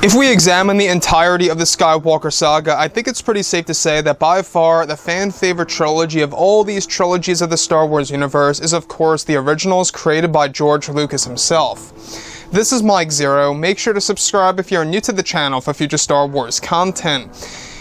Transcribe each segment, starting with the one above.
If we examine the entirety of the Skywalker saga, I think it's pretty safe to say that by far the fan-favorite trilogy of all these trilogies of the Star Wars universe is of course the originals created by George Lucas himself. This is Mike Zero. Make sure to subscribe if you're new to the channel for future Star Wars content.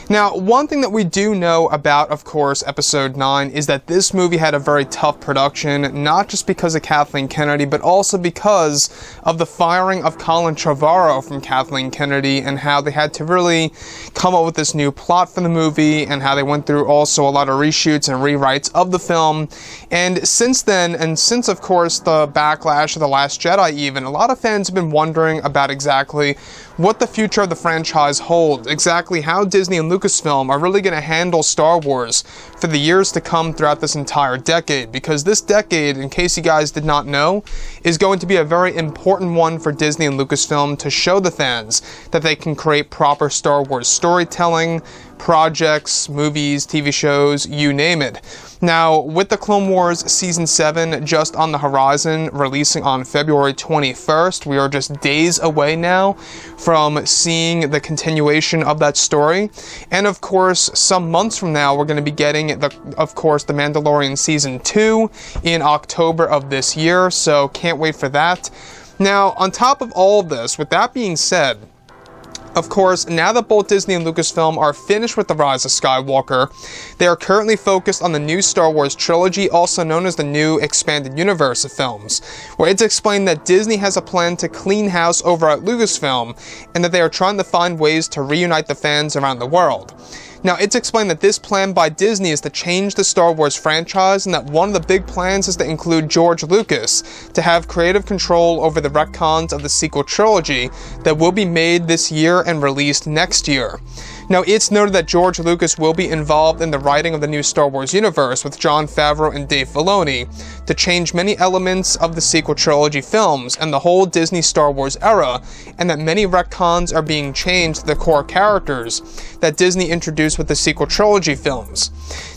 Now, one thing that we do know about, of course, Episode 9 is that this movie had a very tough production, not just because of Kathleen Kennedy, but also because of the firing of Colin Trevorrow from Kathleen Kennedy and how they had to really come up with this new plot for the movie and how they went through also a lot of reshoots and rewrites of the film. And since then, and since, of course, the backlash of The Last Jedi even, a lot of fans have been wondering about exactly what the future of the franchise holds, exactly how Disney and Lucasfilm are really going to handle Star Wars for the years to come throughout this entire decade, because this decade, in case you guys did not know, is going to be a very important one for Disney and Lucasfilm to show the fans that they can create proper Star Wars storytelling, projects, movies, TV shows, you name it. Now, with the Clone Wars Season 7 just on the horizon, releasing on February 21st, we are just days away now from seeing the continuation of that story. And of course, some months from now, we're going to be getting, the Mandalorian Season 2 in October of this year, so can't wait for that. Now, on top of all of this, with that being said, of course, now that both Disney and Lucasfilm are finished with The Rise of Skywalker, they are currently focused on the new Star Wars trilogy, also known as the new Expanded Universe of films, where it's explained that Disney has a plan to clean house over at Lucasfilm, and that they are trying to find ways to reunite the fans around the world. Now, it's explained that this plan by Disney is to change the Star Wars franchise, and that one of the big plans is to include George Lucas to have creative control over the retcons of the sequel trilogy that will be made this year and released next year. Now, it's noted that George Lucas will be involved in the writing of the new Star Wars universe with Jon Favreau and Dave Filoni to change many elements of the sequel trilogy films and the whole Disney Star Wars era, and that many retcons are being changed to the core characters that Disney introduced with the sequel trilogy films.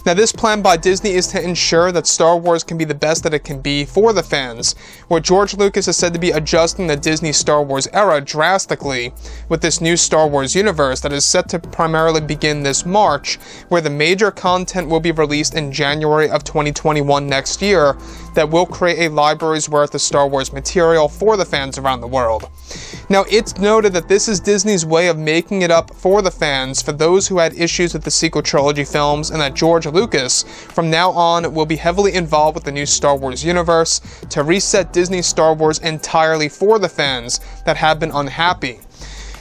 Now, this plan by Disney is to ensure that Star Wars can be the best that it can be for the fans, where George Lucas is said to be adjusting the Disney Star Wars era drastically with this new Star Wars universe that is set to primarily begin this March, where the major content will be released in January of 2021 next year that will create a library's worth of Star Wars material for the fans around the world. Now, it's noted that this is Disney's way of making it up for the fans, for those who had issues with the sequel trilogy films, and that George Lucas, from now on, will be heavily involved with the new Star Wars universe to reset Disney Star Wars entirely for the fans that have been unhappy.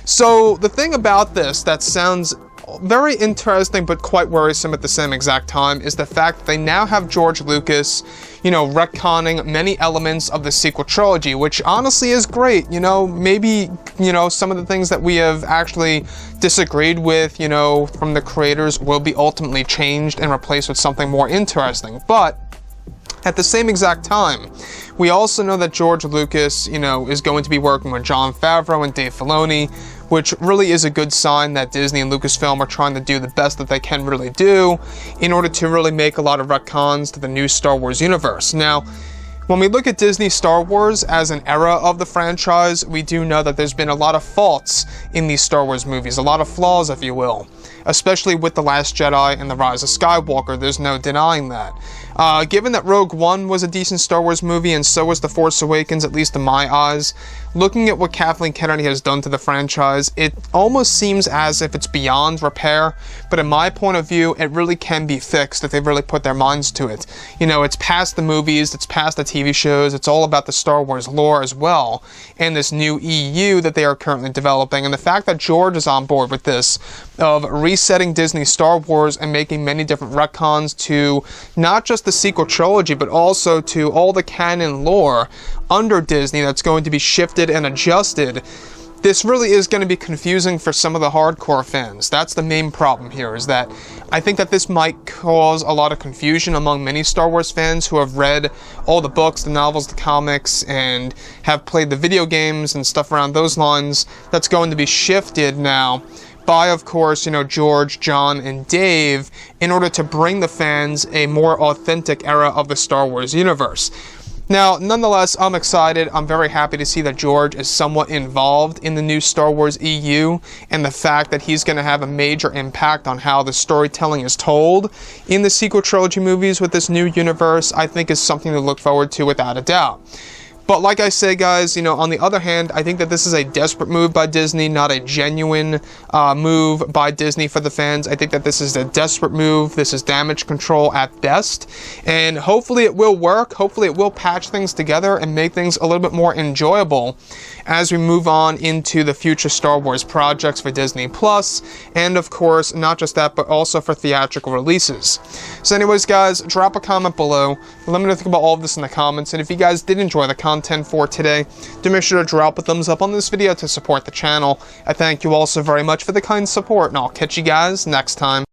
So, the thing about this that sounds very interesting but quite worrisome at the same exact time is the fact that they now have George Lucas, retconning many elements of the sequel trilogy, which honestly is great. Maybe, some of the things that we have actually disagreed with, from the creators will be ultimately changed and replaced with something more interesting. But at the same exact time, we also know that George Lucas, is going to be working with Jon Favreau and Dave Filoni, which really is a good sign that Disney and Lucasfilm are trying to do the best that they can really do in order to really make a lot of retcons to the new Star Wars universe. Now, when we look at Disney Star Wars as an era of the franchise, we do know that there's been a lot of faults in these Star Wars movies, a lot of flaws, if you will, especially with The Last Jedi and The Rise of Skywalker. There's no denying that. Given that Rogue One was a decent Star Wars movie and so was The Force Awakens, at least in my eyes, looking at what Kathleen Kennedy has done to the franchise, it almost seems as if it's beyond repair, but in my point of view, it really can be fixed if they really put their minds to it. It's past the movies, it's past the TV shows, it's all about the Star Wars lore as well, and this new EU that they are currently developing, and the fact that George is on board with this, of resetting Disney Star Wars and making many different retcons to not just the sequel trilogy, but also to all the canon lore under Disney that's going to be shifted and adjusted. This really is going to be confusing for some of the hardcore fans. That's the main problem here, is that I think that this might cause a lot of confusion among many Star Wars fans who have read all the books, the novels, the comics, and have played the video games and stuff around those lines. That's going to be shifted now by, of course, George, John, and Dave in order to bring the fans a more authentic era of the Star Wars universe. Now, nonetheless, I'm excited. I'm very happy to see that George is somewhat involved in the new Star Wars EU, and the fact that he's going to have a major impact on how the storytelling is told in the sequel trilogy movies with this new universe, I think is something to look forward to without a doubt. But like I say, guys, on the other hand, I think that this is a desperate move by Disney, not a genuine move by Disney for the fans. I think that this is a desperate move. This is damage control at best. And hopefully it will work. Hopefully it will patch things together and make things a little bit more enjoyable as we move on into the future Star Wars projects for Disney Plus. And of course, not just that, but also for theatrical releases. So anyways, guys, drop a comment below. Let me know what you think about all of this in the comments. And if you guys did enjoy the content for today, do make sure to drop a thumbs up on this video to support the channel. I thank you all so very much for the kind support, and I'll catch you guys next time.